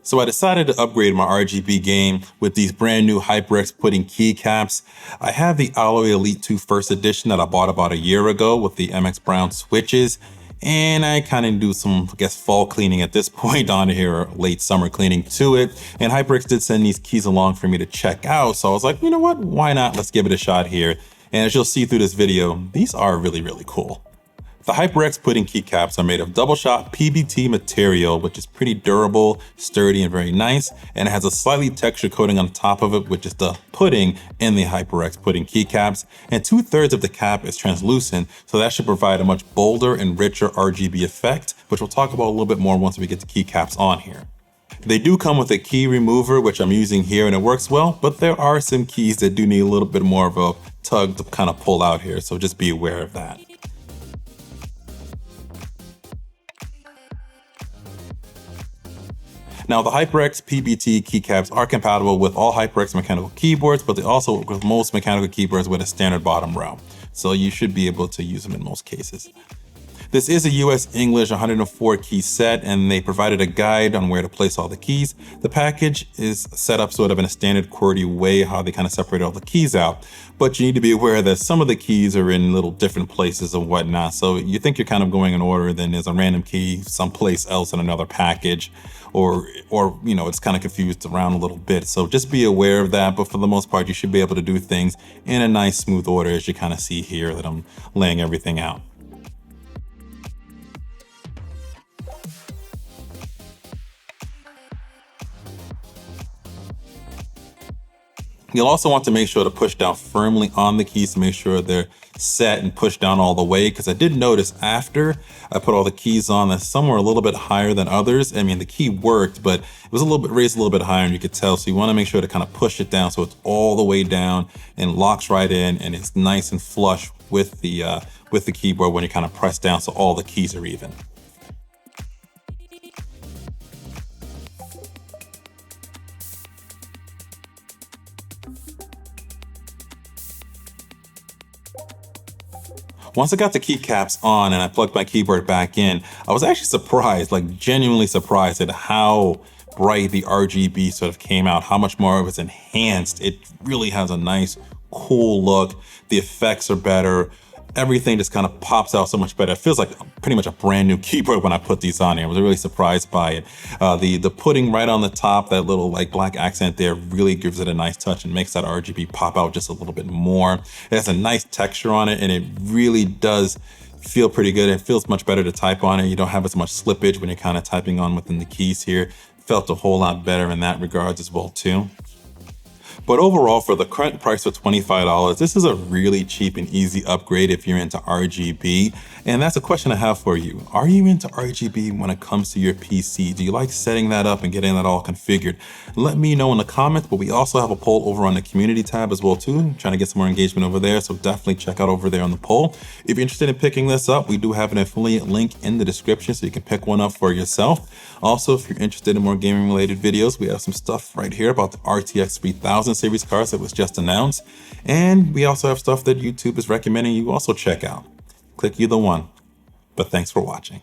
So I decided to upgrade my RGB game with these brand new HyperX Pudding Keycaps. I have the Alloy Elite 2 First Edition that I bought about a year ago with the MX Brown switches. And I kind of do some, I guess, fall cleaning at this point on here, or late summer cleaning to it. And HyperX did send these keys along for me to check out. So I was like, you know what, why not? Let's give it a shot here. And as you'll see through this video, these are really, really cool. The HyperX Pudding Keycaps are made of Doubleshot PBT material, which is pretty durable, sturdy, and very nice. And it has a slightly textured coating on top of it, which is the pudding in the HyperX Pudding Keycaps. And 2/3 of the cap is translucent, so that should provide a much bolder and richer RGB effect, which we'll talk about a little bit more once we get the keycaps on here. They do come with a key remover, which I'm using here, and it works well, but there are some keys that do need a little bit more of a tug to kind of pull out here, so just be aware of that. Now, the HyperX PBT keycaps are compatible with all HyperX mechanical keyboards, but they also work with most mechanical keyboards with a standard bottom row. So you should be able to use them in most cases. This is a US English 104 key set, and they provided a guide on where to place all the keys. The package is set up sort of in a standard QWERTY way, how they kind of separate all the keys out. But you need to be aware that some of the keys are in little different places and whatnot. So you think you're kind of going in order, then there's a random key someplace else in another package, or you know, it's kind of confused around a little bit. So just be aware of that. But for the most part, you should be able to do things in a nice smooth order, as you kind of see here that I'm laying everything out. You'll also want to make sure to push down firmly on the keys to make sure they're set and pushed down all the way, because I did notice after I put all the keys on that some were a little bit higher than others. I mean, the key worked, but it was a little bit raised a little bit higher, and you could tell. So you want to make sure to kind of push it down so it's all the way down and locks right in, and it's nice and flush with the keyboard when you kind of press down, so all the keys are even. Once I got the keycaps on and I plugged my keyboard back in, I was actually surprised, like genuinely surprised at how bright the RGB sort of came out, how much more it was enhanced. It really has a nice, cool look. The effects are better. Everything just kind of pops out so much better. It feels like pretty much a brand new keyboard when I put these on here. I was really surprised by it. The pudding right on the top, that little like black accent there, really gives it a nice touch and makes that RGB pop out just a little bit more. It has a nice texture on it, and it really does feel pretty good. It feels much better to type on it. You don't have as much slippage when you're kind of typing on within the keys here. Felt a whole lot better in that regards as well too. But overall, for the current price of $25, this is a really cheap and easy upgrade if you're into RGB. And that's a question I have for you. Are you into RGB when it comes to your PC? Do you like setting that up and getting that all configured? Let me know in the comments, but we also have a poll over on the community tab as well too. I'm trying to get some more engagement over there, so definitely check out over there on the poll. If you're interested in picking this up, we do have an affiliate link in the description so you can pick one up for yourself. Also, if you're interested in more gaming related videos, we have some stuff right here about the RTX 3000 series cards that was just announced. And we also have stuff that YouTube is recommending you also check out. Click either one. But thanks for watching.